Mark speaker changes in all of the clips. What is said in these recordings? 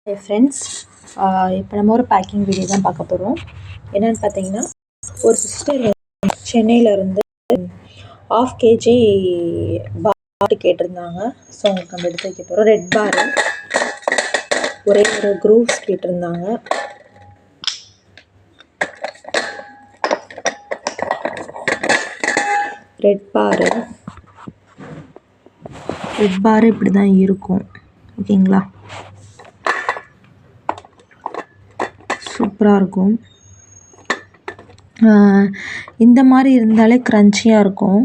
Speaker 1: Hey friends, இப்போ நம்ம ஒரு பேக்கிங் வீடியோ தான் பார்க்க போகிறோம். என்னென்னு பார்த்தீங்கன்னா, ஒரு சிஸ்டர் சென்னையிலேருந்து 1/2 kg பார் கேட்டிருந்தாங்க. ஸோ அவங்களுக்கு நம்ம எடுத்து வைக்க போகிறோம். ரெட் பாரு ஒரே ஒரு குரூப்ஸ் கேட்டிருந்தாங்க. ரெட் பாரு இப்படி தான் இருக்கும். ஓகேங்களா, சூப்பராக இருக்கும். இந்த மாதிரி இருந்தாலே க்ரன்ச்சியாக இருக்கும்.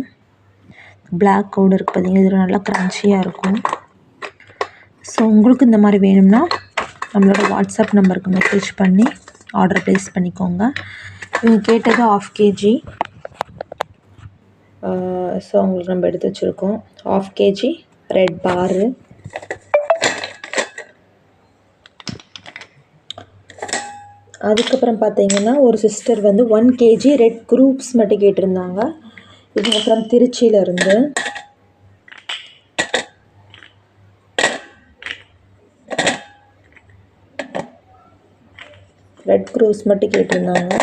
Speaker 1: பிளாக் கவுடு இருக்குது பார்த்தீங்கன்னா, இதில் நல்லா க்ரன்ச்சியாக இருக்கும். ஸோ உங்களுக்கு இந்த மாதிரி வேணும்னா நம்மளோட வாட்ஸ்அப் நம்பருக்கு மெசேஜ் பண்ணி ஆர்டர் ப்ளேஸ் பண்ணிக்கோங்க. இவங்க கேட்டது 1/2 kg. ஸோ உங்களுக்கு நம்ம எடுத்து வச்சுருக்கோம் 1/2 kg ரெட் பாரு. அதுக்கப்புறம் பார்த்தீங்கன்னா, ஒரு சிஸ்டர் 1 kg ரெட் குரூப்ஸ் மட்டும் கேட்டிருந்தாங்க. இவங்க அப்புறம் திருச்சியிலேருந்து. ரெட் குரூப்ஸ் மட்டும் கேட்டிருந்தாங்க.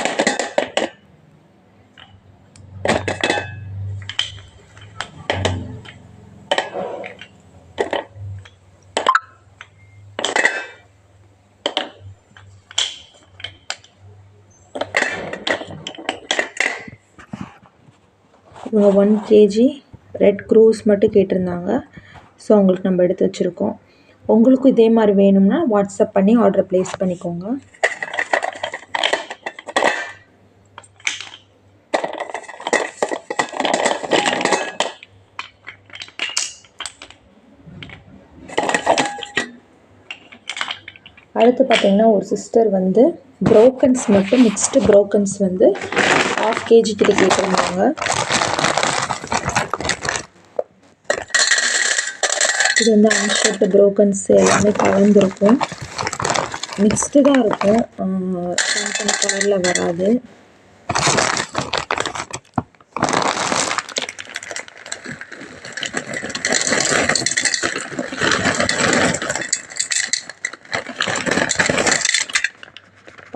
Speaker 1: இவங்க 1 kg ரெட் க்ரூஸ் மட்டும் கேட்டிருந்தாங்க. ஸோ அவங்களுக்கு நம்ம எடுத்து வச்சுருக்கோம். உங்களுக்கும் இதே மாதிரி வேணும்னா வாட்ஸ்அப் பண்ணி ஆர்டர் ப்ளேஸ் பண்ணிக்கோங்க. அடுத்து பார்த்திங்கன்னா, ஒரு சிஸ்டர் ப்ரோக்கன்ஸ் மட்டும் மிக்ஸ்டு ப்ரோக்கன்ஸ் 1/2 kg கிட்ட கேட்டிருந்தாங்க. இது அன்ஷர்ட் ப்ரோக்கன்ஸ் எல்லாமே கலந்துருக்கும். மிக்ஸ்டு தான் இருக்கும், தனி கலரில் வராது.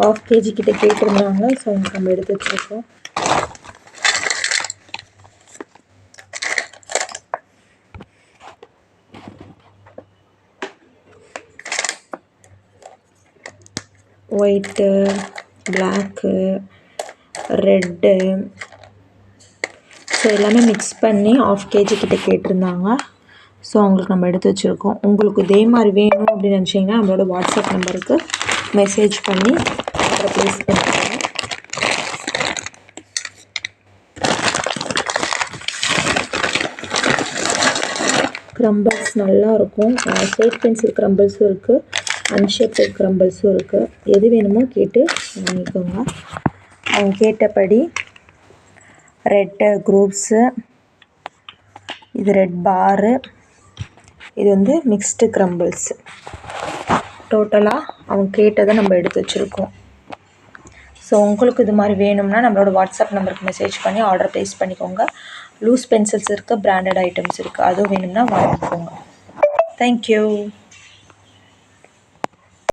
Speaker 1: ½ kg கிட்ட கேட்டிருந்தாங்க. ஸோ நம்ம எடுத்து வச்சுருக்கோம். ஒயிட்டு, பிளாக்கு, ரெட்டு, ஸோ எல்லாமே மிக்ஸ் பண்ணி 1/2 kg கிட்ட கேட்டிருந்தாங்க. ஸோ அவங்களுக்கு நம்ம எடுத்து வச்சுருக்கோம். உங்களுக்கு இதே மாதிரி வேணும் அப்படின்னு நினச்சிங்கன்னா நம்மளோட வாட்ஸ்அப் நம்பருக்கு மெசேஜ் பண்ணி ஆர்டர் ப்ளேஸ் பண்ணிக்கோங்க. க்ரம்பிள்ஸ் நல்லாயிருக்கும். ஷேப் பென்சில் க்ரம்பிள்ஸும் இருக்குது, அன்ஷேப்டு க்ரம்பிள்ஸும் இருக்குது. எது வேணுமோ கேட்டு வாங்கிக்கோங்க. அவங்க கேட்டபடி ரெட்டு குரூப்ஸு, இது ரெட் பாரு, இது மிக்ஸ்டு க்ரம்பிள்ஸு. டோட்டலாக அவங்க கேட்டதை நம்ம எடுத்து வச்சுருக்கோம். ஸோ உங்களுக்கு இது மாதிரி வேணும்னா நம்மளோட வாட்ஸ்அப் நம்பருக்கு மெசேஜ் பண்ணி ஆர்டர் ப்ளேஸ் பண்ணிக்கோங்க. லூஸ் பென்சில்ஸ் இருக்குது, பிராண்டட் ஐட்டம்ஸ் இருக்குது. அதுவும் வேணும்னா வாங்கிக்கோங்க. தேங்க்யூ.